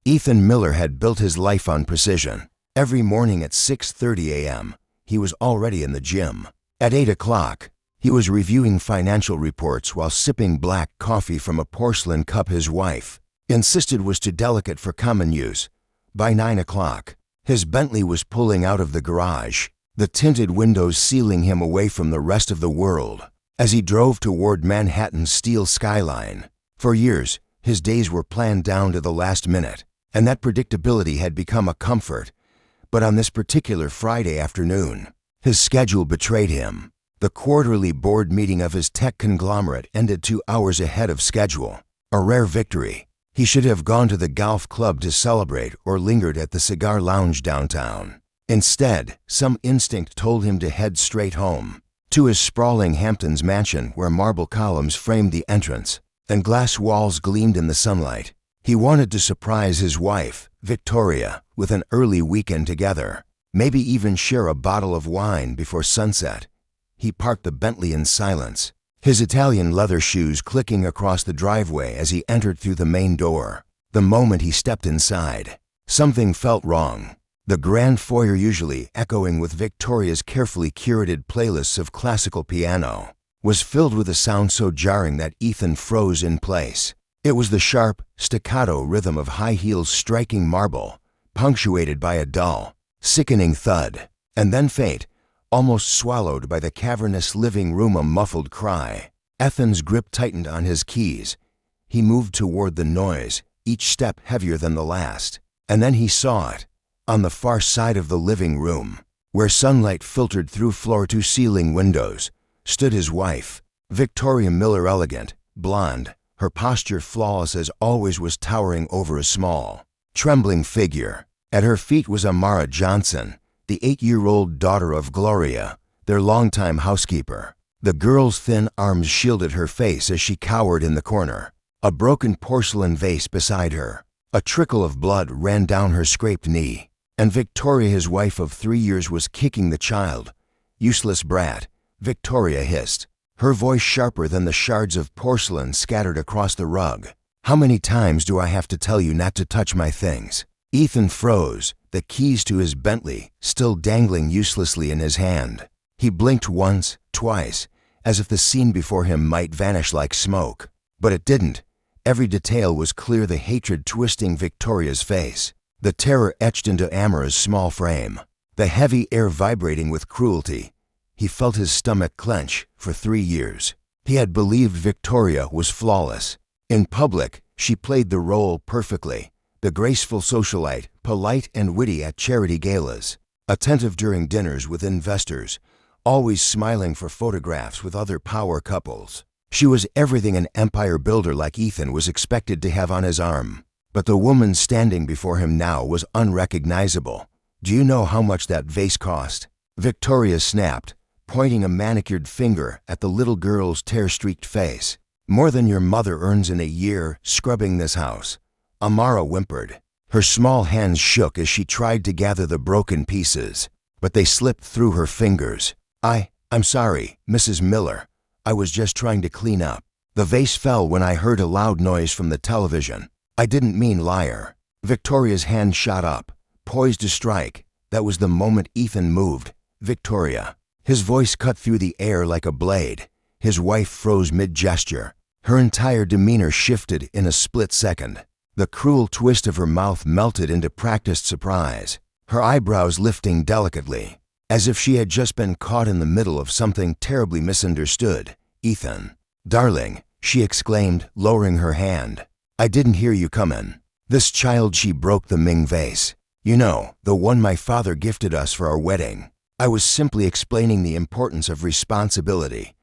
Ethan Miller had built his life on precision. Every morning at 6:30 a.m., he was already in the gym. At 8 o'clock, he was reviewing financial reports while sipping black coffee from a porcelain cup his wife insisted was too delicate for common use. By 9 o'clock, his Bentley was pulling out of the garage, the tinted windows sealing him away from the rest of the world as he drove toward Manhattan's steel skyline. For years, his days were planned down to the last minute, and that predictability had become a comfort. But on this particular Friday afternoon, his schedule betrayed him. The quarterly board meeting of his tech conglomerate ended 2 hours ahead of schedule, a rare victory. He should have gone to the golf club to celebrate or lingered at the cigar lounge downtown. Instead, some instinct told him to head straight home, to his sprawling Hamptons mansion where marble columns framed the entrance and glass walls gleamed in the sunlight. He wanted to surprise his wife, Victoria, with an early weekend together, maybe even share a bottle of wine before sunset. He parked the Bentley in silence, his Italian leather shoes clicking across the driveway as he entered through the main door. The moment he stepped inside, something felt wrong. The grand foyer, usually echoing with Victoria's carefully curated playlists of classical piano, was filled with a sound so jarring that Ethan froze in place. It was the sharp, staccato rhythm of high heels striking marble, punctuated by a dull, sickening thud, and then faint, almost swallowed by the cavernous living room, a muffled cry. Ethan's grip tightened on his keys. He moved toward the noise, each step heavier than the last. And then he saw it. On the far side of the living room, where sunlight filtered through floor-to-ceiling windows, stood his wife, Victoria Miller, elegant, blonde, her posture flawless as always, was towering over a small, trembling figure. At her feet was Amara Johnson, the 8-year-old daughter of Gloria, their longtime housekeeper. The girl's thin arms shielded her face as she cowered in the corner, a broken porcelain vase beside her. A trickle of blood ran down her scraped knee, and Victoria, his wife of 3 years, was kicking the child. "Useless brat," Victoria hissed, her voice sharper than the shards of porcelain scattered across the rug. "How many times do I have to tell you not to touch my things?" Ethan froze, the keys to his Bentley still dangling uselessly in his hand. He blinked once, twice, as if the scene before him might vanish like smoke. But it didn't. Every detail was clear, the hatred twisting Victoria's face, the terror etched into Amara's small frame, the heavy air vibrating with cruelty. He felt his stomach clench. For 3 years, he had believed Victoria was flawless. In public, she played the role perfectly. The graceful socialite, polite and witty at charity galas, attentive during dinners with investors, always smiling for photographs with other power couples. She was everything an empire builder like Ethan was expected to have on his arm. But the woman standing before him now was unrecognizable. "Do you know how much that vase cost?" Victoria snapped, pointing a manicured finger at the little girl's tear-streaked face. "More than your mother earns in a year scrubbing this house," Amara whimpered. Her small hands shook as she tried to gather the broken pieces, but they slipped through her fingers. I'm sorry, Mrs. Miller. I was just trying to clean up. The vase fell when I heard a loud noise from the television. I didn't mean liar." Victoria's hand shot up, poised to strike. That was the moment Ethan moved. "Victoria." His voice cut through the air like a blade. His wife froze mid-gesture. Her entire demeanor shifted in a split second. The cruel twist of her mouth melted into practiced surprise, her eyebrows lifting delicately, as if she had just been caught in the middle of something terribly misunderstood. "Ethan." "Darling," she exclaimed, lowering her hand. "I didn't hear you come in." "This child," she broke the Ming vase. "You know, the one my father gifted us for our wedding." I was simply explaining the importance of responsibility.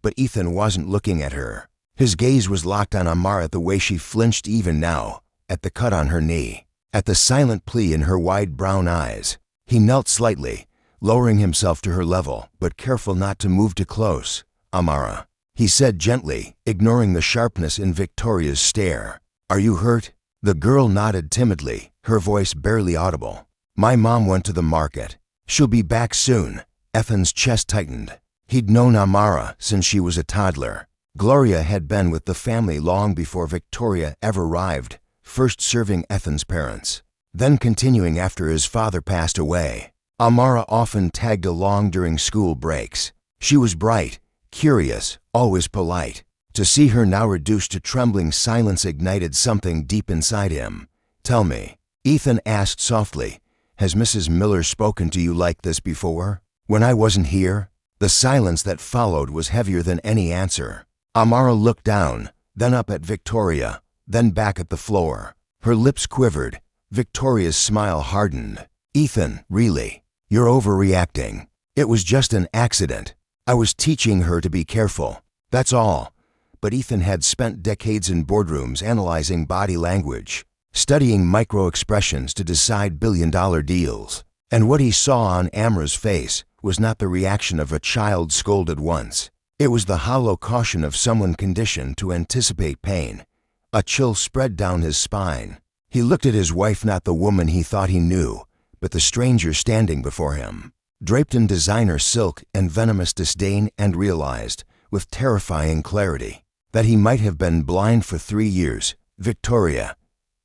But Ethan wasn't looking at her. His gaze was locked on Amara, the way she flinched even now, at the cut on her knee, at the silent plea in her wide brown eyes. He knelt slightly, lowering himself to her level, but careful not to move too close. "Amara," he said gently, ignoring the sharpness in Victoria's stare. "Are you hurt?" The girl nodded timidly, her voice barely audible. "My mom went to the market. She'll be back soon." Ethan's chest tightened. He'd known Amara since she was a toddler. Gloria had been with the family long before Victoria ever arrived. first serving Ethan's parents, then continuing after his father passed away. Amara often tagged along during school breaks. She was bright, curious, always polite. To see her now reduced to trembling silence ignited something deep inside him. "Tell me," Ethan asked softly, "has Mrs. Miller spoken to you like this before? When I wasn't here?" The silence that followed was heavier than any answer. Amara looked down, then up at Victoria, then back at the floor. Her lips quivered. Victoria's smile hardened. "Ethan, really? You're overreacting. It was just an accident. I was teaching her to be careful. That's all." But Ethan had spent decades in boardrooms analyzing body language, studying micro-expressions to decide billion-dollar deals. And what he saw on Amara's face was not the reaction of a child scolded once. It was the hollow caution of someone conditioned to anticipate pain. A chill spread down his spine. He looked at his wife, not the woman he thought he knew, but the stranger standing before him, draped in designer silk and venomous disdain, and realized, with terrifying clarity, that he might have been blind for 3 years. "Victoria,"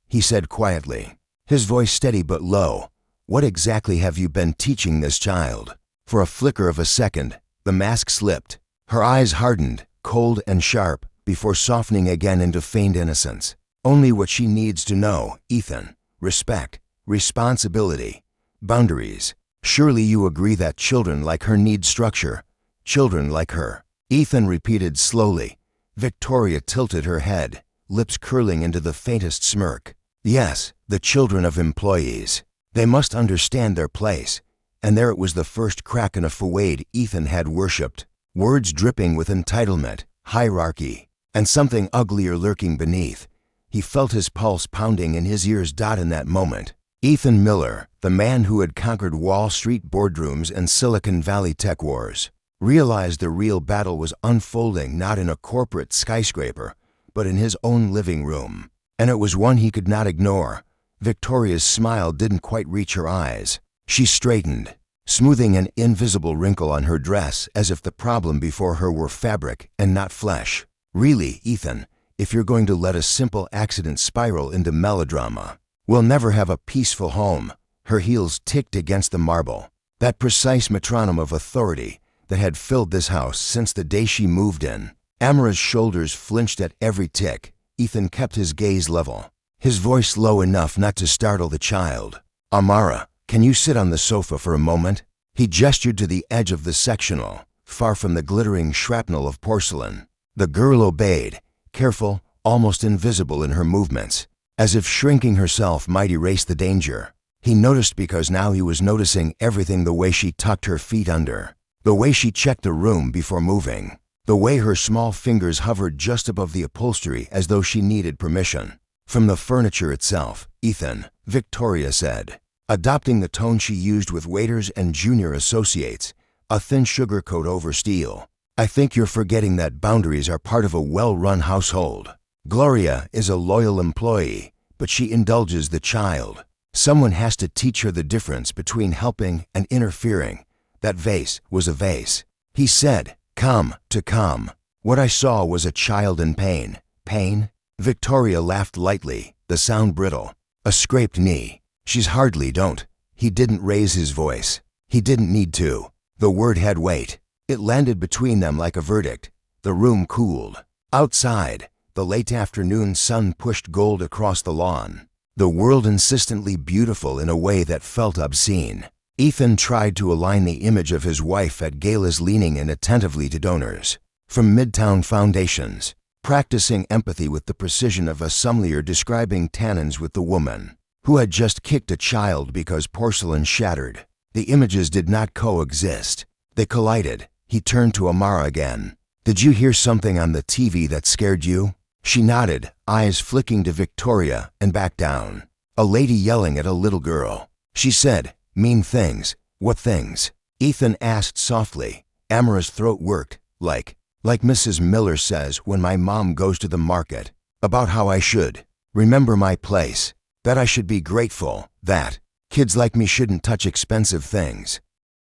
he said quietly, his voice steady but low, "what exactly have you been teaching this child?" For a flicker of a second, the mask slipped. Her eyes hardened, cold and sharp, before softening again into feigned innocence. "Only what she needs to know, Ethan. Respect, responsibility, boundaries. Surely you agree that children like her need structure. Children like her." Ethan repeated slowly. Victoria tilted her head, lips curling into the faintest smirk. "Yes, the children of employees. They must understand their place." And there it was, the first crack in a facade Ethan had worshipped. Words dripping with entitlement, hierarchy, and something uglier lurking beneath. He felt his pulse pounding in his ears. In that moment, Ethan Miller, the man who had conquered Wall Street boardrooms and Silicon Valley tech wars, realized the real battle was unfolding not in a corporate skyscraper, but in his own living room. And it was one he could not ignore. Victoria's smile didn't quite reach her eyes. She straightened, smoothing an invisible wrinkle on her dress as if the problem before her were fabric and not flesh. "Really, Ethan, if you're going to let a simple accident spiral into melodrama, we'll never have a peaceful home." Her heels ticked against the marble, that precise metronome of authority that had filled this house since the day she moved in. Amara's shoulders flinched at every tick. Ethan kept his gaze level, his voice low enough not to startle the child. "Amara, can you sit on the sofa for a moment?" He gestured to the edge of the sectional, far from the glittering shrapnel of porcelain. The girl obeyed, careful, almost invisible in her movements, as if shrinking herself might erase the danger. He noticed because now he was noticing everything: the way she tucked her feet under, the way she checked the room before moving, the way her small fingers hovered just above the upholstery as though she needed permission. "From the furniture itself, Ethan," Victoria said, adopting the tone she used with waiters and junior associates, a thin sugar coat over steel. "I think you're forgetting that boundaries are part of a well-run household. Gloria is a loyal employee, but she indulges the child. Someone has to teach her the difference between helping and interfering. That vase was a vase." He said, calm to calm. "What I saw was a child in pain." "Pain?" Victoria laughed lightly, the sound brittle. "A scraped knee. She's hardly don't." He didn't raise his voice. He didn't need to. The word had weight. It landed between them like a verdict. The room cooled. Outside, the late afternoon sun pushed gold across the lawn, the world insistently beautiful in a way that felt obscene. Ethan tried to align the image of his wife at galas, leaning in attentively to donors from Midtown foundations, practicing empathy with the precision of a sommelier describing tannins with the woman who had just kicked a child because porcelain shattered. The images did not coexist. They collided. He turned to Amara again. "Did you hear something on the TV that scared you?" She nodded, eyes flicking to Victoria and back down. "A lady yelling at a little girl. She said mean things." "What things?" Ethan asked softly. Amara's throat worked. Like Mrs. Miller says when my mom goes to the market, about how I should remember my place, that I should be grateful, that kids like me shouldn't touch expensive things."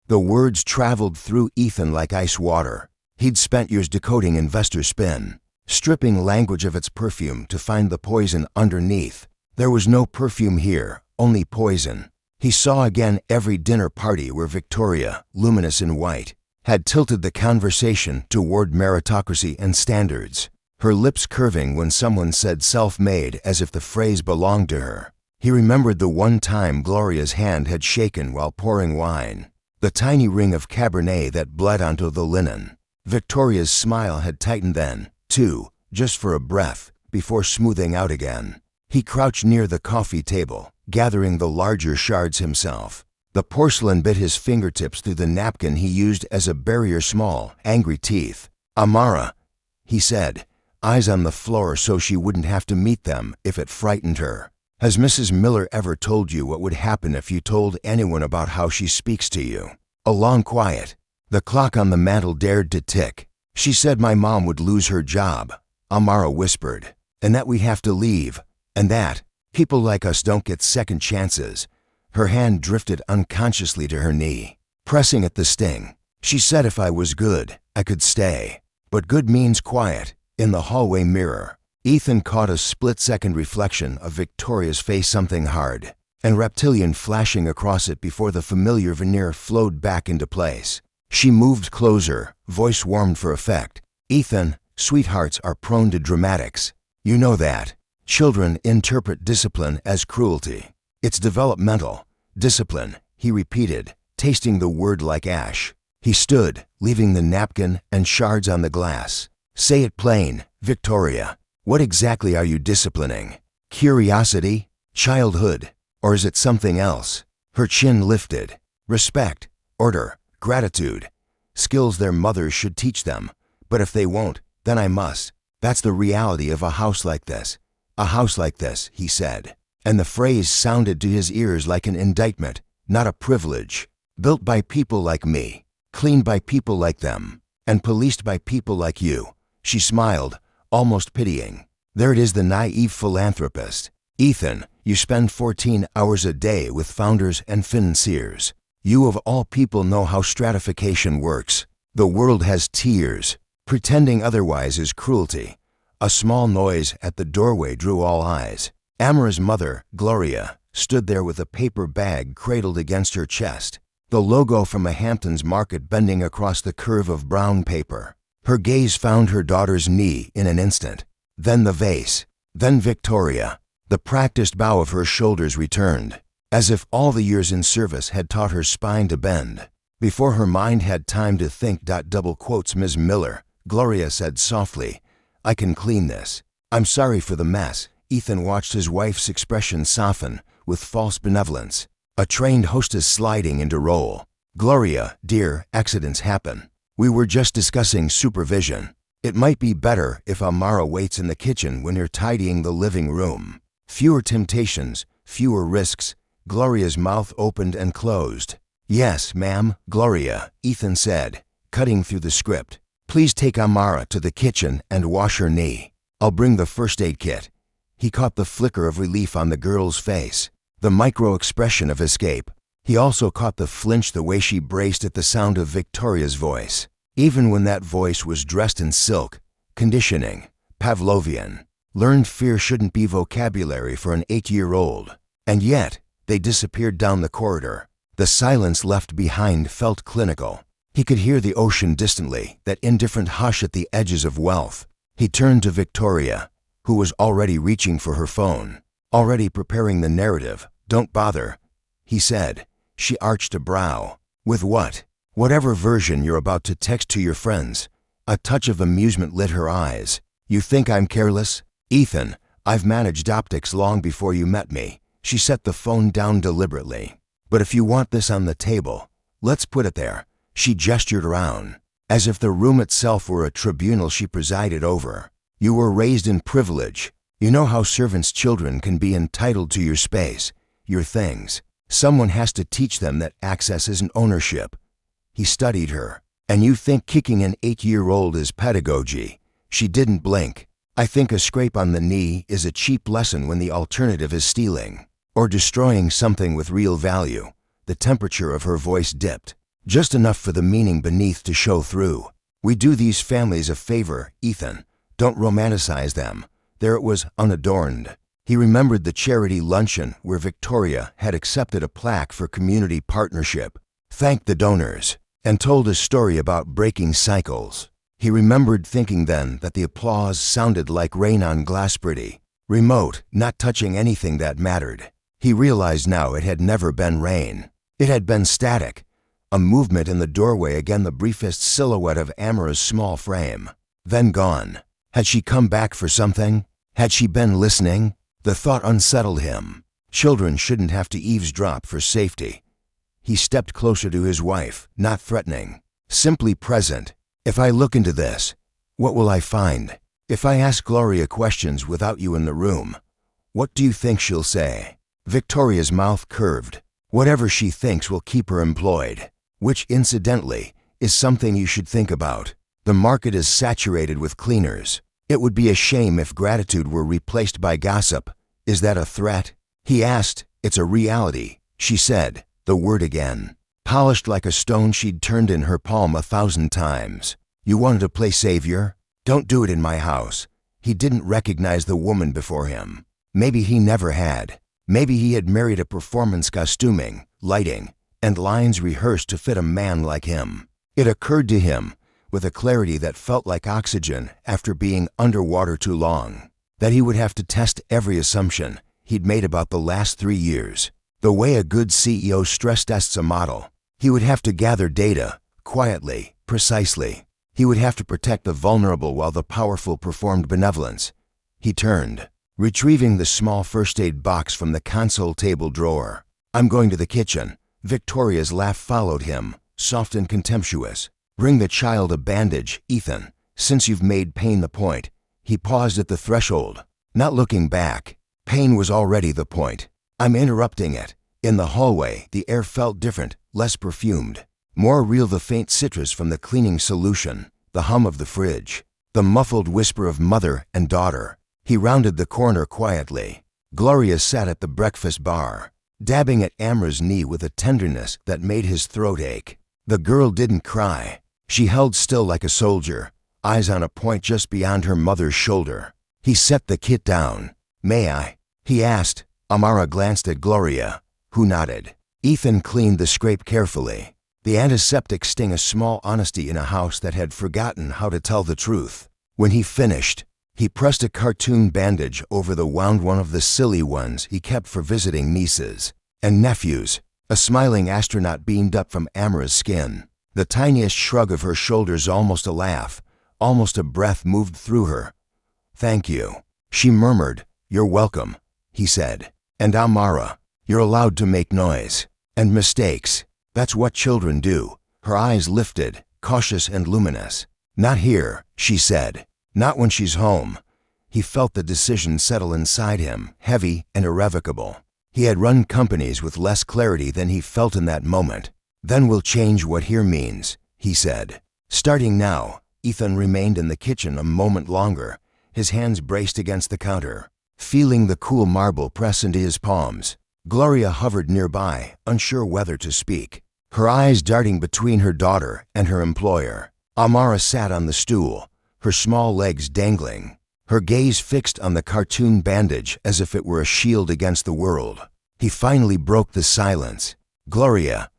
The words traveled through Ethan like ice water. He'd spent years decoding investor spin, stripping language of its perfume to find the poison underneath. There was no perfume here, only poison. He saw again every dinner party where Victoria, luminous in white, had tilted the conversation toward meritocracy and standards, her lips curving when someone said self-made as if the phrase belonged to her. He remembered the one time Gloria's hand had shaken while pouring wine, the tiny ring of Cabernet that bled onto the linen. Victoria's smile had tightened then, too, just for a breath, before smoothing out again. He crouched near the coffee table, gathering the larger shards himself. The porcelain bit his fingertips through the napkin he used as a barrier. Small, angry teeth. "Amara," he said, eyes on the floor so she wouldn't have to meet them if it frightened her. "Has Mrs. Miller ever told you what would happen if you told anyone about how she speaks to you?" A long quiet. The clock on the mantel dared to tick. "She said my mom would lose her job," Amara whispered, "and that we have to leave, and that people like us don't get second chances." Her hand drifted unconsciously to her knee, pressing at the sting. "She said if I was good, I could stay. But good means quiet." In the hallway mirror, Ethan caught a split-second reflection of Victoria's face, something hard and reptilian flashing across it before the familiar veneer flowed back into place. She moved closer, voice warmed for effect. "Ethan, sweethearts are prone to dramatics. You know that. Children interpret discipline as cruelty. It's developmental. Discipline," he repeated, tasting the word like ash. He stood, leaving the napkin and shards on the glass. "Say it plain, Victoria. What exactly are you disciplining? Curiosity? Childhood? Or is it something else?" Her chin lifted. "Respect, order, gratitude. Skills their mothers should teach them. But if they won't, then I must. That's the reality of a house like this. A house like this," he said. And the phrase sounded to his ears like an indictment, not a privilege. "Built by people like me, cleaned by people like them, and policed by people like you." She smiled, almost pitying. There it is, the naive philanthropist. "Ethan, you spend 14 hours a day with founders and financiers. You of all people know how stratification works. The world has tiers. Pretending otherwise is cruelty." A small noise at the doorway drew all eyes. Amara's mother, Gloria, stood there with a paper bag cradled against her chest, the logo from a Hamptons market bending across the curve of brown paper. Her gaze found her daughter's knee in an instant, then the vase, then Victoria. The practiced bow of her shoulders returned, as if all the years in service had taught her spine to bend. Before her mind had time to think, double quotes, "Ms. Miller," Gloria said softly, "I can clean this. I'm sorry for the mess." Ethan watched his wife's expression soften with false benevolence, a trained hostess sliding into role. "Gloria, dear, accidents happen. We were just discussing supervision. It might be better if Amara waits in the kitchen when you're tidying the living room. Fewer temptations, fewer risks." Gloria's mouth opened and closed. "Yes, ma'am, Gloria," Ethan said, cutting through the script. "Please take Amara to the kitchen and wash her knee. I'll bring the first aid kit." He caught the flicker of relief on the girl's face, the micro-expression of escape. He also caught the flinch the way she braced at the sound of Victoria's voice, even when that voice was dressed in silk. Conditioning, Pavlovian. Learned fear shouldn't be vocabulary for an 8-year-old. And yet, they disappeared down the corridor. The silence left behind felt clinical. He could hear the ocean distantly, that indifferent hush at the edges of wealth. He turned to Victoria, who was already reaching for her phone, already preparing the narrative. "Don't bother," he said. She arched a brow. "With what?" "Whatever version you're about to text to your friends." A touch of amusement lit her eyes. "You think I'm careless? Ethan, I've managed optics long before you met me." She set the phone down deliberately. "But if you want this on the table, let's put it there." She gestured around, as if the room itself were a tribunal she presided over. "You were raised in privilege. You know how servants' children can be entitled to your space, your things. Someone has to teach them that access isn't ownership." He studied her. "And you think kicking an 8-year-old is pedagogy?" She didn't blink. "I think a scrape on the knee is a cheap lesson when the alternative is stealing, or destroying something with real value." The temperature of her voice dipped, just enough for the meaning beneath to show through. "We do these families a favor, Ethan. Don't romanticize them." There it was, unadorned. He remembered the charity luncheon where Victoria had accepted a plaque for community partnership, thanked the donors, and told a story about breaking cycles. He remembered thinking then that the applause sounded like rain on glass, pretty, remote, not touching anything that mattered. He realized now it had never been rain. It had been static, a movement in the doorway, again the briefest silhouette of Amara's small frame. Then gone. Had she come back for something? Had she been listening? The thought unsettled him. Children shouldn't have to eavesdrop for safety. He stepped closer to his wife, not threatening, simply present. If I look into this, what will I find? If I ask Gloria questions without you in the room, what do you think she'll say? Victoria's mouth curved. Whatever she thinks will keep her employed, which, incidentally, is something you should think about. The market is saturated with cleaners. It would be a shame if gratitude were replaced by gossip. Is that a threat? He asked. It's a reality, she said, the word again, polished like a stone she'd turned in her palm 1,000 times. You wanted to play savior? Don't do it in my house. He didn't recognize the woman before him. Maybe he never had. Maybe he had married a performance costuming, lighting, and lines rehearsed to fit a man like him. It occurred to him, with a clarity that felt like oxygen after being underwater too long, that he would have to test every assumption he'd made about the last 3 years. The way a good CEO stress tests a model. He would have to gather data, quietly, precisely. He would have to protect the vulnerable while the powerful performed benevolence. He turned, retrieving the small first aid box from the console table drawer. I'm going to the kitchen. Victoria's laugh followed him, soft and contemptuous. Bring the child a bandage, Ethan, since you've made pain the point. He paused at the threshold, not looking back. Pain was already the point. I'm interrupting it. In the hallway, the air felt different, less perfumed. More real, the faint citrus from the cleaning solution, the hum of the fridge, the muffled whisper of mother and daughter. He rounded the corner quietly. Gloria sat at the breakfast bar, dabbing at Amra's knee with a tenderness that made his throat ache. The girl didn't cry. She held still like a soldier, eyes on a point just beyond her mother's shoulder. He set the kit down. May I? He asked. Amara glanced at Gloria, who nodded. Ethan cleaned the scrape carefully. The antiseptic sting, a small honesty in a house that had forgotten how to tell the truth. When he finished, he pressed a cartoon bandage over the wound, one of the silly ones he kept for visiting nieces and nephews. A smiling astronaut beamed up from Amara's skin. The tiniest shrug of her shoulders, almost a laugh, almost a breath moved through her. Thank you, she murmured. You're welcome, he said. And Amara, you're allowed to make noise. And mistakes. That's what children do. Her eyes lifted, cautious and luminous. Not here, she said. Not when she's home. He felt the decision settle inside him, heavy and irrevocable. He had run companies with less clarity than he felt in that moment. Then we'll change what here means, he said. Starting now. Ethan remained in the kitchen a moment longer, his hands braced against the counter, feeling the cool marble press into his palms. Gloria hovered nearby, unsure whether to speak, her eyes darting between her daughter and her employer. Amara sat on the stool, her small legs dangling, her gaze fixed on the cartoon bandage as if it were a shield against the world. He finally broke the silence. Gloria,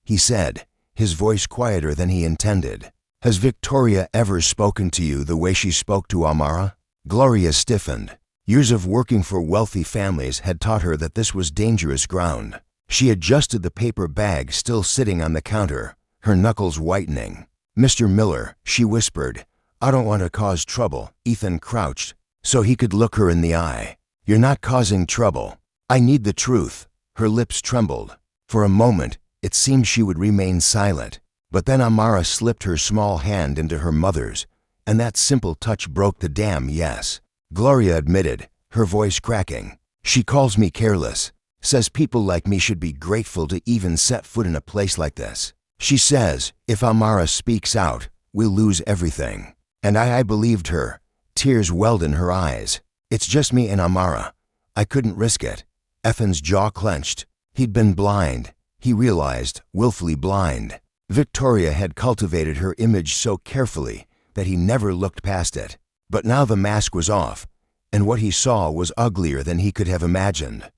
he said, his voice quieter than he intended. Has Victoria ever spoken to you the way she spoke to Amara? Gloria stiffened. Years of working for wealthy families had taught her that this was dangerous ground. She adjusted the paper bag still sitting on the counter, her knuckles whitening. Mr. Miller, she whispered. I don't want to cause trouble. Ethan crouched so he could look her in the eye. You're not causing trouble. I need the truth. Her lips trembled. For a moment, it seemed she would remain silent, but then Amara slipped her small hand into her mother's, and that simple touch broke the dam. Yes, Gloria admitted, her voice cracking. She calls me careless, says people like me should be grateful to even set foot in a place like this. She says, if Amara speaks out, we'll lose everything. And I believed her. Tears welled in her eyes. It's just me and Amara. I couldn't risk it. Ethan's jaw clenched. He'd been blind. He realized, willfully blind. Victoria had cultivated her image so carefully that he never looked past it. But now the mask was off. and what he saw was uglier than he could have imagined.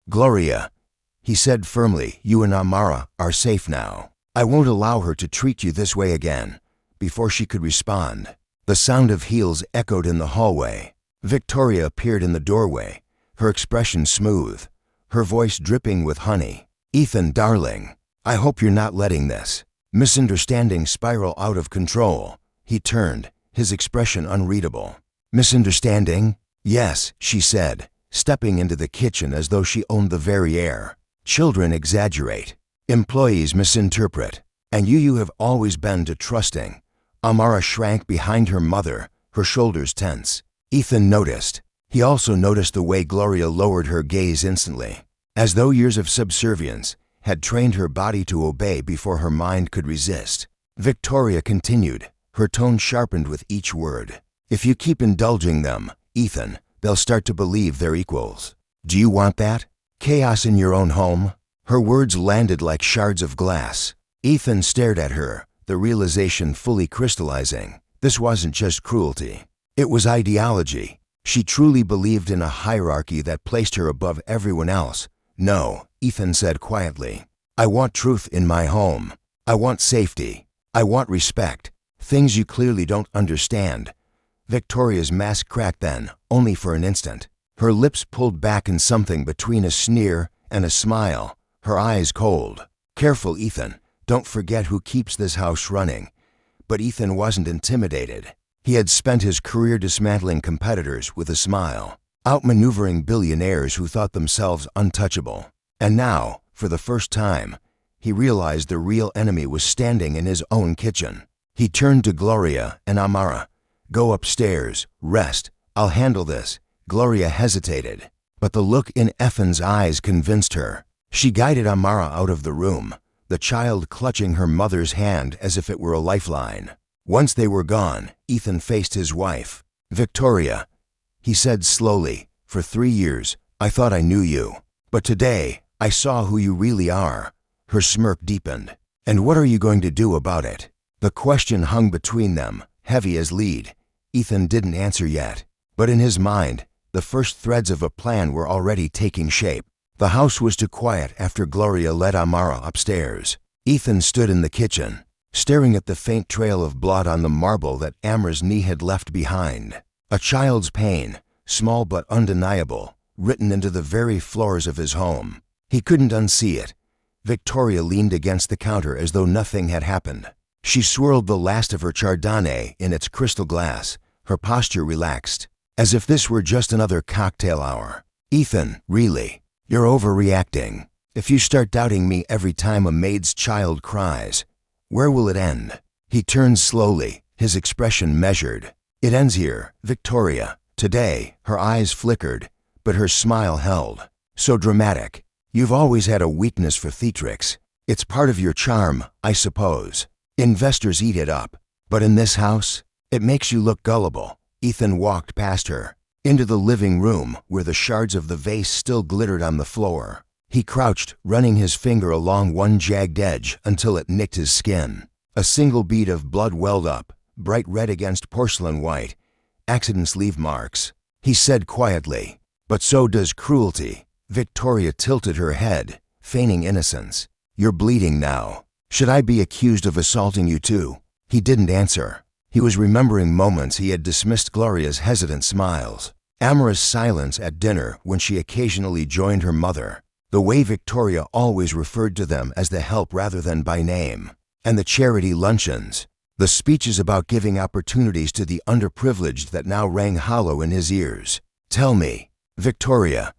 "Gloria," he said firmly, "you and Amara are safe now. I won't allow her to treat you this way again." Before she could respond, the sound of heels echoed in the hallway. Victoria appeared in the doorway, her expression smooth, her voice dripping with honey. "Ethan, darling, I hope you're not letting this misunderstanding spiral out of control." He turned, his expression unreadable. "Misunderstanding?" "Yes," she said, stepping into the kitchen as though she owned the very air. "Children exaggerate. Employees misinterpret. And you have always been too trusting." Amara shrank behind her mother, her shoulders tense. Ethan noticed. He also noticed the way Gloria lowered her gaze instantly, as though years of subservience had trained her body to obey before her mind could resist. Victoria continued, her tone sharpened with each word. "If you keep indulging them, Ethan, they'll start to believe they're equals. Do you want that? Chaos in your own home?" Her words landed like shards of glass. Ethan stared at her, the realization fully crystallizing. This wasn't just cruelty. It was ideology. She truly believed in a hierarchy that placed her above everyone else. "No," Ethan said quietly. "I want truth in my home. I want safety. I want respect. Things you clearly don't understand." Victoria's mask cracked then, only for an instant. Her lips pulled back in something between a sneer and a smile, her eyes cold. "Careful, Ethan. Don't forget who keeps this house running." But Ethan wasn't intimidated. He had spent his career dismantling competitors with a smile, outmaneuvering billionaires who thought themselves untouchable. And now, for the first time, he realized the real enemy was standing in his own kitchen. He turned to Gloria and Amara. "Go upstairs, rest, I'll handle this." Gloria hesitated, but the look in Ethan's eyes convinced her. She guided Amara out of the room, the child clutching her mother's hand as if it were a lifeline. Once they were gone, Ethan faced his wife. "Victoria," he said slowly, "for 3 years, I thought I knew you. But today, I saw who you really are." Her smirk deepened. "And what are you going to do about it?" The question hung between them, heavy as lead. Ethan didn't answer yet, but in his mind, the first threads of a plan were already taking shape. The house was too quiet after Gloria led Amara upstairs. Ethan stood in the kitchen, staring at the faint trail of blood on the marble that Amara's knee had left behind. A child's pain, small but undeniable, written into the very floors of his home. He couldn't unsee it. Victoria leaned against the counter as though nothing had happened. She swirled the last of her chardonnay in its crystal glass, her posture relaxed, as if this were just another cocktail hour. "Ethan, really, you're overreacting. If you start doubting me every time a maid's child cries, where will it end?" He turned slowly, his expression measured. "It ends here, Victoria." Today, her eyes flickered, but her smile held. "So dramatic. You've always had a weakness for theatrics. It's part of your charm, I suppose. Investors eat it up. But in this house, it makes you look gullible." Ethan walked past her, into the living room where the shards of the vase still glittered on the floor. He crouched, running his finger along one jagged edge until it nicked his skin. A single bead of blood welled up, bright red against porcelain white. "Accidents leave marks," he said quietly. "But so does cruelty." Victoria tilted her head, feigning innocence. "You're bleeding now. Should I be accused of assaulting you too?" He didn't answer. He was remembering moments he had dismissed Gloria's hesitant smiles, Amara's silence at dinner when she occasionally joined her mother, the way Victoria always referred to them as the help rather than by name, and the charity luncheons, the speeches about giving opportunities to the underprivileged that now rang hollow in his ears. "Tell me, Victoria,"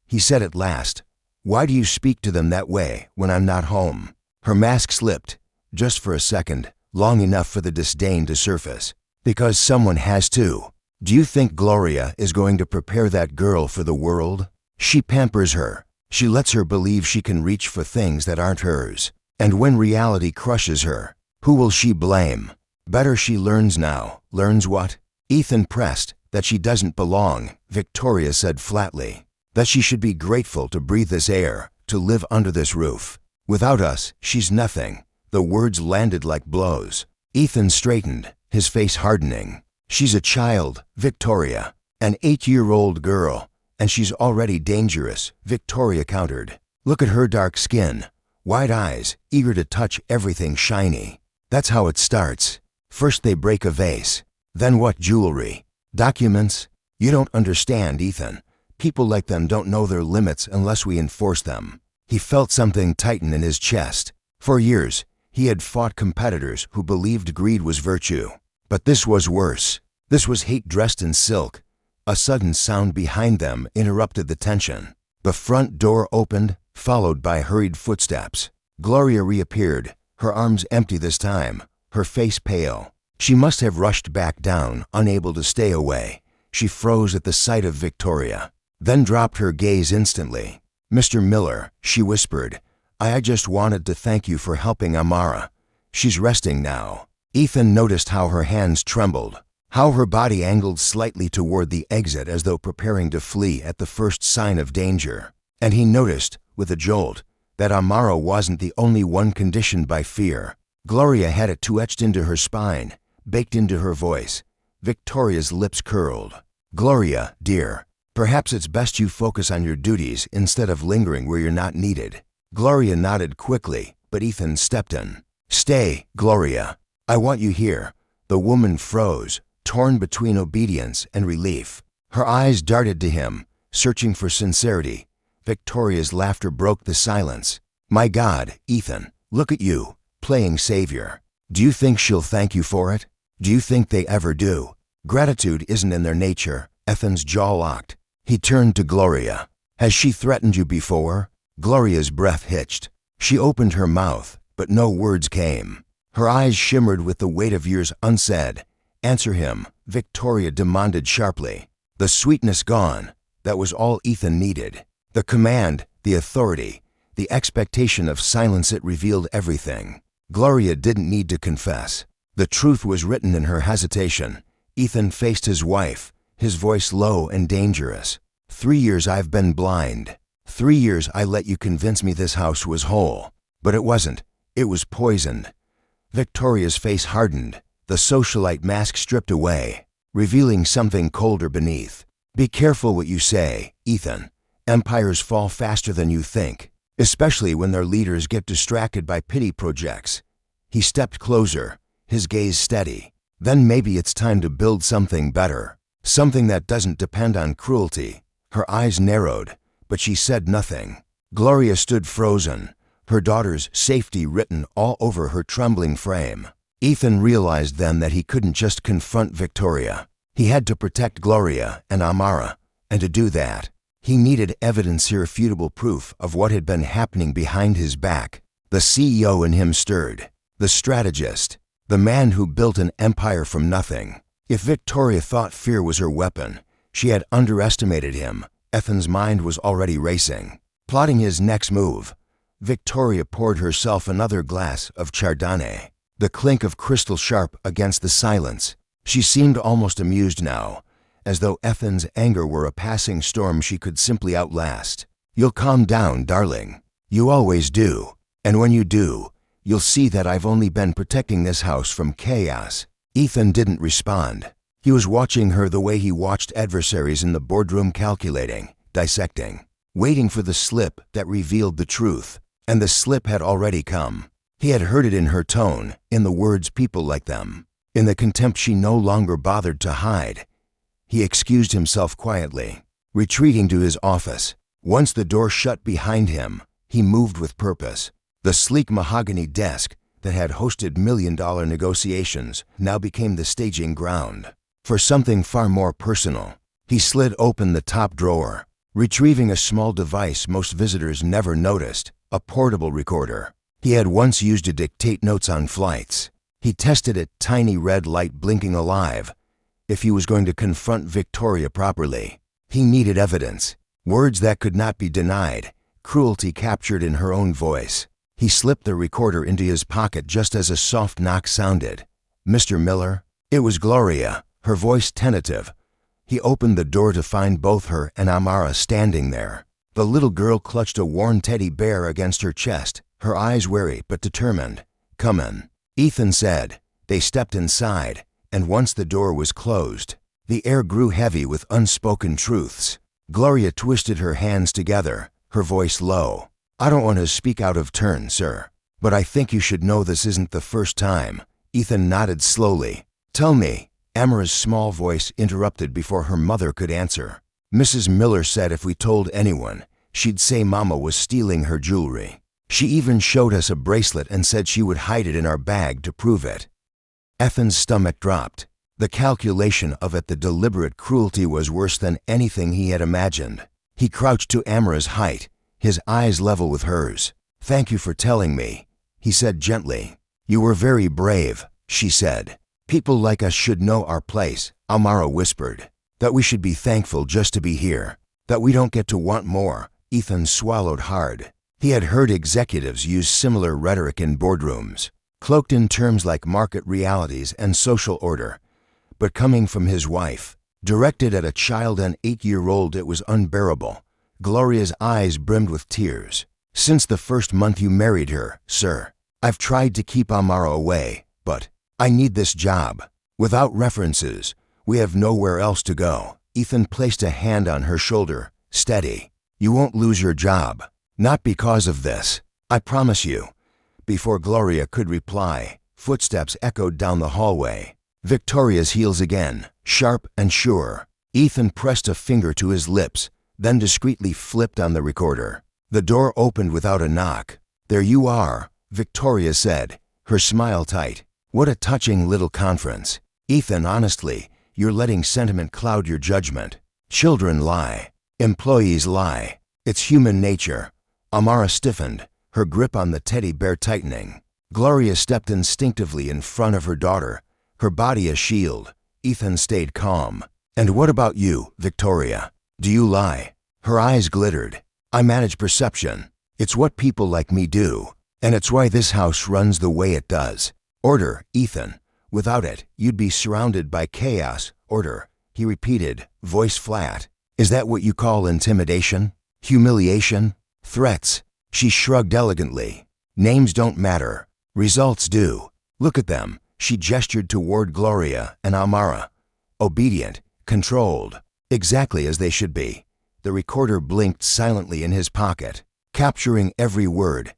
he said at last, "why do you speak to them that way when I'm not home?" Her mask slipped, just for a second, long enough for the disdain to surface. "Because someone has to. Do you think Gloria is going to prepare that girl for the world? She pampers her. She lets her believe she can reach for things that aren't hers. And when reality crushes her, who will she blame? Better she learns now." "Learns what?" Ethan pressed. "That she doesn't belong," Victoria said flatly. "That she should be grateful to breathe this air, to live under this roof. Without us, she's nothing." The words landed like blows. Ethan straightened, his face hardening. "She's a child, Victoria. An 8-year-old girl, and she's already dangerous, Victoria countered. Look at her dark skin, wide eyes, eager to touch everything shiny. That's how it starts. First they break a vase. Then what? Jewelry? Documents? You don't understand, Ethan. People like them don't know their limits unless we enforce them. He felt something tighten in his chest. For years, he had fought competitors who believed greed was virtue. But this was worse. This was hate dressed in silk. A sudden sound behind them interrupted the tension. The front door opened, followed by hurried footsteps. Gloria reappeared, her arms empty this time, her face pale. She must have rushed back down, unable to stay away. She froze at the sight of Victoria, then dropped her gaze instantly. Mr. Miller, she whispered, I just wanted to thank you for helping Amara. She's resting now. Ethan noticed how her hands trembled, how her body angled slightly toward the exit as though preparing to flee at the first sign of danger. And he noticed, with a jolt, that Amara wasn't the only one conditioned by fear. Gloria had it too, etched into her spine, baked into her voice. Victoria's lips curled. Gloria, dear, perhaps it's best you focus on your duties instead of lingering where you're not needed. Gloria nodded quickly, but Ethan stepped in. Stay, Gloria. I want you here. The woman froze, torn between obedience and relief. Her eyes darted to him, searching for sincerity. Victoria's laughter broke the silence. My God, Ethan, look at you, playing savior. Do you think she'll thank you for it? Do you think they ever do? Gratitude isn't in their nature. Ethan's jaw locked. He turned to Gloria. Has she threatened you before? Gloria's breath hitched. She opened her mouth, but no words came. Her eyes shimmered with the weight of years unsaid. Answer him, Victoria demanded sharply. The sweetness gone, that was all Ethan needed. The command, the authority, the expectation of silence, it revealed everything. Gloria didn't need to confess. The truth was written in her hesitation. Ethan faced his wife, his voice low and dangerous. 3 years I've been blind. 3 years I let you convince me this house was whole. But it wasn't. It was poisoned. Victoria's face hardened, the socialite mask stripped away, revealing something colder beneath. Be careful what you say, Ethan. Empires fall faster than you think, especially when their leaders get distracted by pity projects. He stepped closer, his gaze steady. Then maybe it's time to build something better, something that doesn't depend on cruelty. Her eyes narrowed, but she said nothing. Gloria stood frozen, her daughter's safety written all over her trembling frame. Ethan realized then that he couldn't just confront Victoria. He had to protect Gloria and Amara, and to do that, he needed evidence, irrefutable proof of what had been happening behind his back. The CEO in him stirred, the strategist, the man who built an empire from nothing. If Victoria thought fear was her weapon, she had underestimated him. Ethan's mind was already racing, plotting his next move. Victoria poured herself another glass of Chardonnay, the clink of crystal sharp against the silence. She seemed almost amused now, as though Ethan's anger were a passing storm she could simply outlast. You'll calm down, darling. You always do. And when you do, you'll see that I've only been protecting this house from chaos. Ethan didn't respond. He was watching her the way he watched adversaries in the boardroom, calculating, dissecting, waiting for the slip that revealed the truth. And the slip had already come. He had heard it in her tone, in the words people like them, in the contempt she no longer bothered to hide. He excused himself quietly, retreating to his office. Once the door shut behind him, he moved with purpose. The sleek mahogany desk that had hosted million-dollar negotiations now became the staging ground for something far more personal. He slid open the top drawer, retrieving a small device most visitors never noticed, a portable recorder. He had once used to dictate notes on flights. He tested it, tiny red light blinking alive. If he was going to confront Victoria properly, he needed evidence, words that could not be denied, cruelty captured in her own voice. He slipped the recorder into his pocket just as a soft knock sounded. Mr. Miller? It was Gloria, her voice tentative. He opened the door to find both her and Amara standing there. The little girl clutched a worn teddy bear against her chest, her eyes wary but determined. Come in, Ethan said. They stepped inside, and once the door was closed, The air grew heavy with unspoken truths. Gloria twisted her hands together, her voice low. "I don't want to speak out of turn, sir, but I think you should know this isn't the first time." Ethan nodded slowly. "Tell me." Amara's small voice interrupted before her mother could answer. "Mrs. Miller said if we told anyone, she'd say Mama was stealing her jewelry. She even showed us a bracelet and said she would hide it in our bag to prove it." Ethan's stomach dropped. The calculation of it, the deliberate cruelty, was worse than anything he had imagined. He crouched to Amara's height, his eyes level with hers. "Thank you for telling me," he said gently. "You were very brave," she said. "People like us should know our place," Amara whispered. "That we should be thankful just to be here. That we don't get to want more." Ethan swallowed hard. He had heard executives use similar rhetoric in boardrooms, cloaked in terms like market realities and social order. But coming from his wife, directed at a child and 8-year-old, it was unbearable. Gloria's eyes brimmed with tears. "Since the first month you married her, sir, I've tried to keep Amara away, but I need this job. Without references, we have nowhere else to go." Ethan placed a hand on her shoulder. "Steady. You won't lose your job. Not because of this. I promise you." Before Gloria could reply, footsteps echoed down the hallway. Victoria's heels again, sharp and sure. Ethan pressed a finger to his lips, then discreetly flipped on the recorder. The door opened without a knock. "There you are," Victoria said, her smile tight. "What a touching little conference. Ethan, honestly, you're letting sentiment cloud your judgment. Children lie. Employees lie. It's human nature." Amara stiffened, her grip on the teddy bear tightening. Gloria stepped instinctively in front of her daughter, her body a shield. Ethan stayed calm. "And what about you, Victoria? Do you lie?" Her eyes glittered. "I manage perception. It's what people like me do. And it's why this house runs the way it does. Order, Ethan. Without it, you'd be surrounded by chaos." "Order," he repeated, voice flat. "Is that what you call intimidation? Humiliation? Threats?" She shrugged elegantly. "Names don't matter. Results do. Look at them." She gestured toward Gloria and Amara. "Obedient, controlled, exactly as they should be." The recorder blinked silently in his pocket, capturing every word.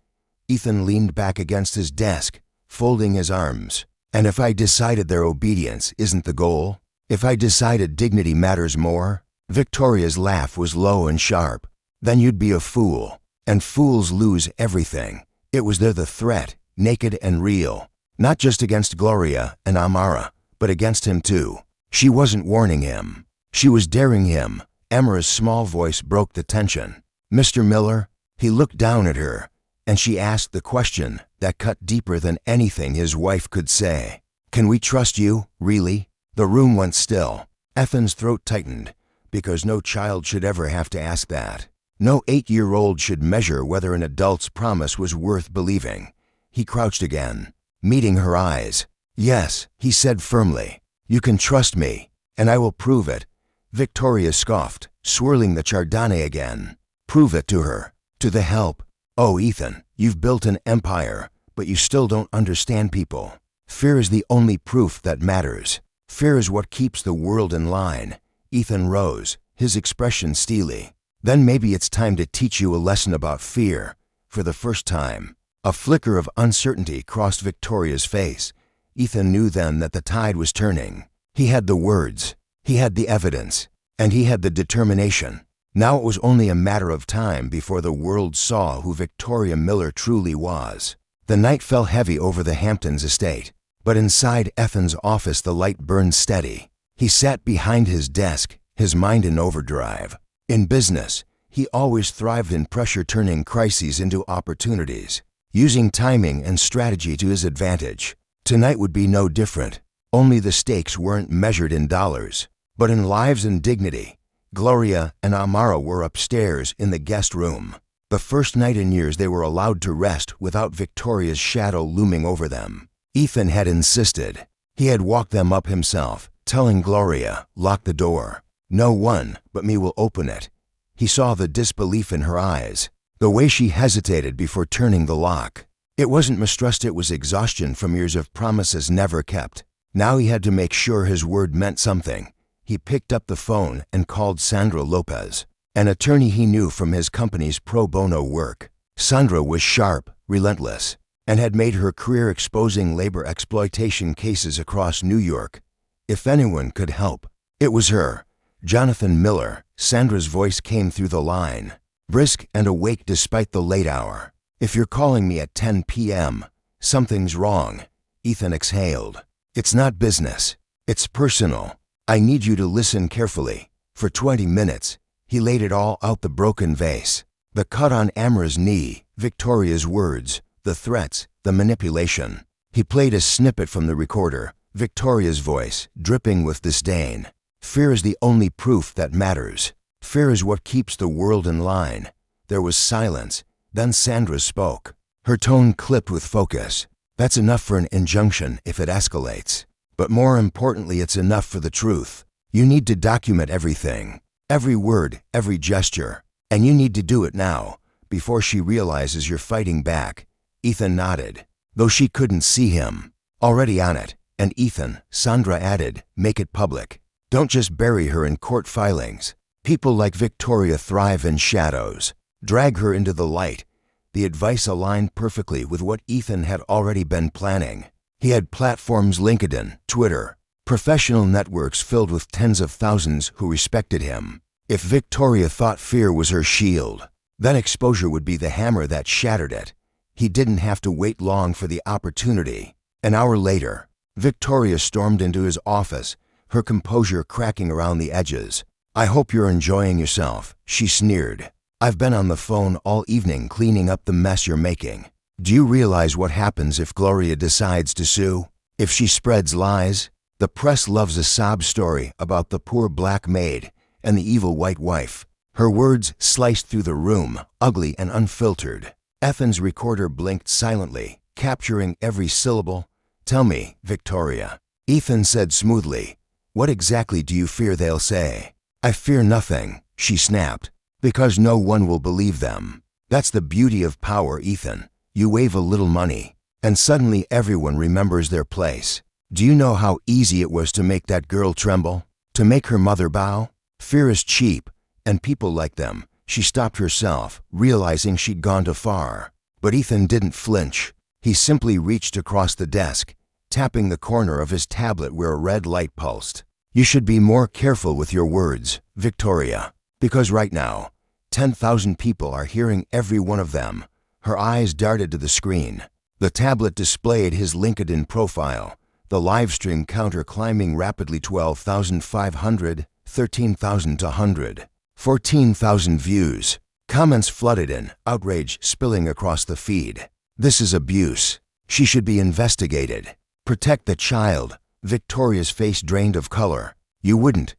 Ethan leaned back against his desk, folding his arms. "And if I decided their obedience isn't the goal? If I decided dignity matters more?" Victoria's laugh was low and sharp. "Then you'd be a fool. And fools lose everything." It was there, the threat, naked and real. Not just against Gloria and Amara, but against him too. She wasn't warning him. She was daring him. Amara's small voice broke the tension. "Mr. Miller?" He looked down at her, and she asked the question that cut deeper than anything his wife could say. "Can we trust you, really?" The room went still. Ethan's throat tightened, because no child should ever have to ask that. No 8-year-old should measure whether an adult's promise was worth believing. He crouched again, meeting her eyes. "Yes," he said firmly. "You can trust me, and I will prove it." Victoria scoffed, swirling the chardonnay again. "Prove it to her, to the help." "Oh, Ethan, you've built an empire, but you still don't understand people. Fear is the only proof that matters. Fear is what keeps the world in line." Ethan rose, his expression steely. "Then maybe it's time to teach you a lesson about fear." For the first time, a flicker of uncertainty crossed Victoria's face. Ethan knew then that the tide was turning. He had the words, he had the evidence, and he had the determination. Now it was only a matter of time before the world saw who Victoria Miller truly was. The night fell heavy over the Hamptons estate, but inside Ethan's office the light burned steady. He sat behind his desk, his mind in overdrive. In business, he always thrived in pressure, turning crises into opportunities, using timing and strategy to his advantage. Tonight would be no different, only the stakes weren't measured in dollars, but in lives and dignity. Gloria and Amara were upstairs in the guest room. The first night in years they were allowed to rest without Victoria's shadow looming over them. Ethan had insisted. He had walked them up himself, telling Gloria, "Lock the door. No one but me will open it." He saw the disbelief in her eyes, the way she hesitated before turning the lock. It wasn't mistrust, it was exhaustion from years of promises never kept. Now he had to make sure his word meant something. He picked up the phone and called Sandra Lopez, an attorney he knew from his company's pro bono work. Sandra was sharp, relentless, and had made her career exposing labor exploitation cases across New York. If anyone could help, it was her. Jonathan Miller. Sandra's voice came through the line, brisk and awake despite the late hour. If you're calling me at 10 p.m., something's wrong. Ethan exhaled. It's not business. It's personal. I need you to listen carefully. For 20 minutes, he laid it all out, the broken vase, the cut on Amra's knee, Victoria's words, the threats, the manipulation. He played a snippet from the recorder, Victoria's voice, dripping with disdain. Fear is the only proof that matters. Fear is what keeps the world in line. There was silence. Then Sandra spoke. Her tone clipped with focus. That's enough for an injunction if it escalates. But more importantly, it's enough for the truth. You need to document everything. Every word, every gesture. And you need to do it now, before she realizes you're fighting back. Ethan nodded, though she couldn't see him. Already on it. And Ethan, Sandra added, make it public. Don't just bury her in court filings. People like Victoria thrive in shadows. Drag her into the light. The advice aligned perfectly with what Ethan had already been planning. He had platforms: LinkedIn, Twitter, professional networks filled with tens of thousands who respected him. If Victoria thought fear was her shield, then exposure would be the hammer that shattered it. He didn't have to wait long for the opportunity. An hour later, Victoria stormed into his office, her composure cracking around the edges. I hope you're enjoying yourself, she sneered. I've been on the phone all evening cleaning up the mess you're making. Do you realize what happens if Gloria decides to sue? If she spreads lies? The press loves a sob story about the poor black maid and the evil white wife. Her words sliced through the room, ugly and unfiltered. Ethan's recorder blinked silently, capturing every syllable. Tell me, Victoria. Ethan said smoothly. What exactly do you fear they'll say? I fear nothing, she snapped, because no one will believe them. That's the beauty of power, Ethan. You wave a little money, and suddenly everyone remembers their place. Do you know how easy it was to make that girl tremble? To make her mother bow? Fear is cheap, and people like them. She stopped herself, realizing she'd gone too far. But Ethan didn't flinch. He simply reached across the desk, tapping the corner of his tablet where a red light pulsed. You should be more careful with your words, Victoria, because right now, 10,000 people are hearing every one of them. Her eyes darted to the screen. The tablet displayed his LinkedIn profile, the live stream counter climbing rapidly: 12,500, 13,200, 14,000 views. Comments flooded in, outrage spilling across the feed. This is abuse. She should be investigated. Protect the child. Victoria's face drained of color. You wouldn't.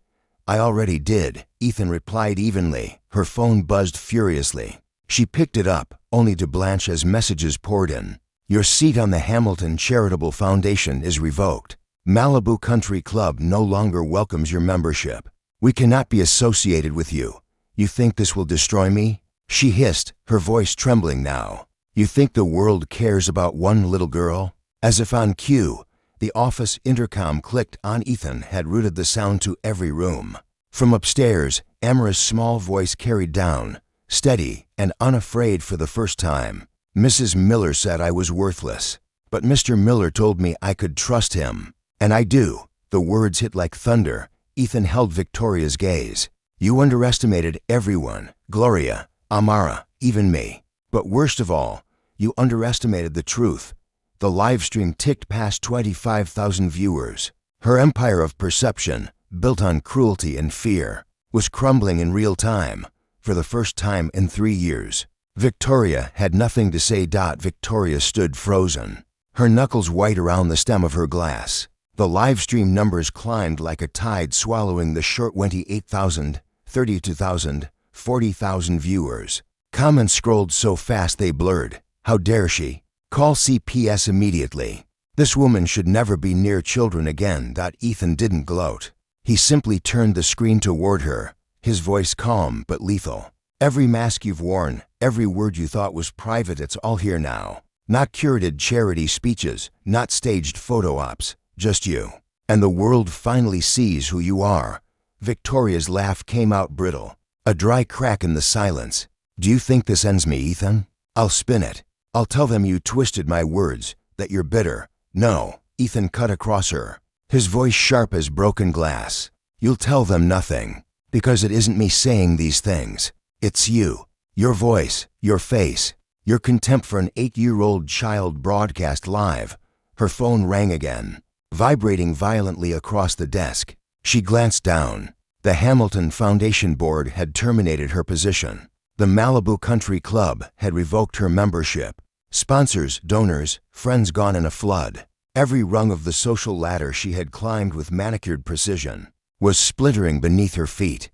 I already did, Ethan replied evenly. Her phone buzzed furiously. She picked it up, only to blanch as messages poured in. Your seat on the Hamilton Charitable Foundation is revoked. Malibu Country Club no longer welcomes your membership. We cannot be associated with you. You think this will destroy me? She hissed, her voice trembling now. You think the world cares about one little girl? As if on cue, the office intercom clicked on. Ethan had routed the sound to every room. From upstairs, Amra's small voice carried down, steady and unafraid for the first time. Mrs. Miller said I was worthless, but Mr. Miller told me I could trust him. And I do. The words hit like thunder. Ethan held Victoria's gaze. You underestimated everyone, Gloria, Amara, even me. But worst of all, you underestimated the truth. The live stream ticked past 25,000 viewers. Her empire of perception, built on cruelty and fear, was crumbling in real time, for the first time in 3 years. Victoria had nothing to say. Victoria stood frozen, her knuckles white around the stem of her glass. The live stream numbers climbed like a tide, swallowing the short 28,000, 32,000, 40,000 viewers. Comments scrolled so fast they blurred. How dare she? Call CPS immediately. This woman should never be near children again. Ethan didn't gloat. He simply turned the screen toward her, his voice calm but lethal. Every mask you've worn, every word you thought was private, it's all here now. Not curated charity speeches, not staged photo ops, just you. And the world finally sees who you are. Victoria's laugh came out brittle, a dry crack in the silence. Do you think this ends me, Ethan? I'll spin it. I'll tell them you twisted my words, that you're bitter. No, Ethan cut across her, his voice sharp as broken glass. You'll tell them nothing, because it isn't me saying these things. It's you. Your voice, your face, your contempt for an 8-year-old child broadcast live. Her phone rang again, vibrating violently across the desk. She glanced down. The Hamilton Foundation Board had terminated her position. The Malibu Country Club had revoked her membership. Sponsors, donors, friends gone in a flood. Every rung of the social ladder she had climbed with manicured precision was splintering beneath her feet.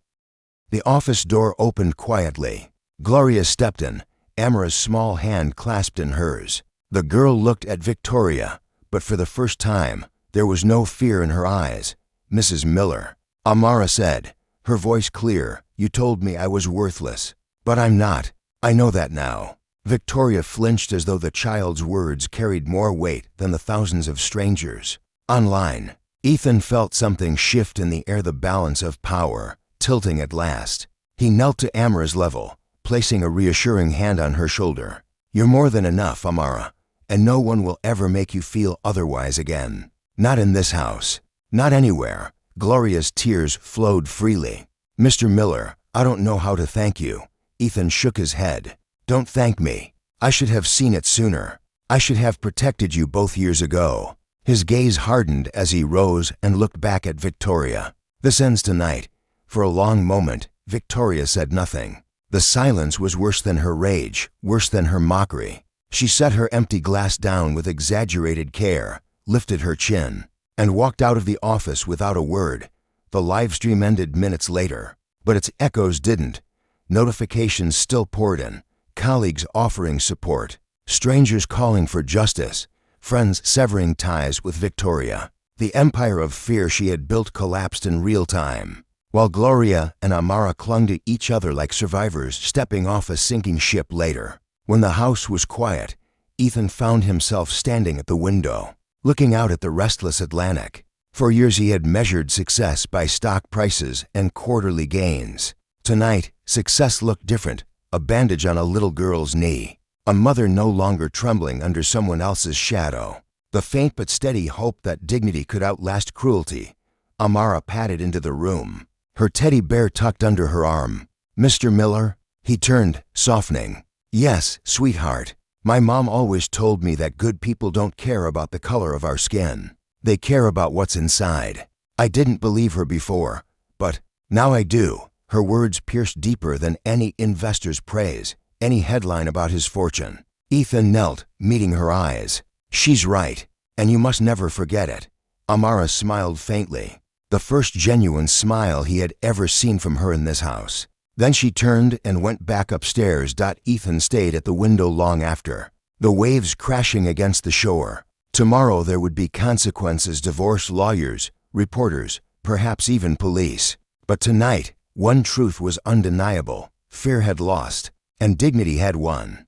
The office door opened quietly. Gloria stepped in, Amara's small hand clasped in hers. The girl looked at Victoria, but for the first time, there was no fear in her eyes. Mrs. Miller, Amara said, her voice clear, you told me I was worthless. But I'm not. I know that now. Victoria flinched as though the child's words carried more weight than the thousands of strangers. Online, Ethan felt something shift in the air, the balance of power, tilting at last. He knelt to Amara's level, placing a reassuring hand on her shoulder. You're more than enough, Amara, and no one will ever make you feel otherwise again. Not in this house. Not anywhere. Gloria's tears flowed freely. Mr. Miller, I don't know how to thank you. Ethan shook his head. Don't thank me. I should have seen it sooner. I should have protected you both years ago. His gaze hardened as he rose and looked back at Victoria. This ends tonight. For a long moment, Victoria said nothing. The silence was worse than her rage, worse than her mockery. She set her empty glass down with exaggerated care, lifted her chin, and walked out of the office without a word. The live stream ended minutes later, but its echoes didn't. Notifications still poured in, colleagues offering support, strangers calling for justice, friends severing ties with Victoria. The empire of fear she had built collapsed in real time, while Gloria and Amara clung to each other like survivors stepping off a sinking ship later. When the house was quiet, Ethan found himself standing at the window, looking out at the restless Atlantic. For years he had measured success by stock prices and quarterly gains. Tonight, success looked different, a bandage on a little girl's knee, a mother no longer trembling under someone else's shadow, the faint but steady hope that dignity could outlast cruelty. Amara padded into the room, her teddy bear tucked under her arm. Mr. Miller? He turned, softening. Yes, sweetheart. My mom always told me that good people don't care about the color of our skin. They care about what's inside. I didn't believe her before, but now I do. Her words pierced deeper than any investor's praise, any headline about his fortune. Ethan knelt, meeting her eyes. She's right, and you must never forget it. Amara smiled faintly, the first genuine smile he had ever seen from her in this house. Then she turned and went back upstairs. Ethan stayed at the window long after, the waves crashing against the shore. Tomorrow there would be consequences, divorce lawyers, reporters, perhaps even police. But tonight, one truth was undeniable. Fear had lost, and dignity had won.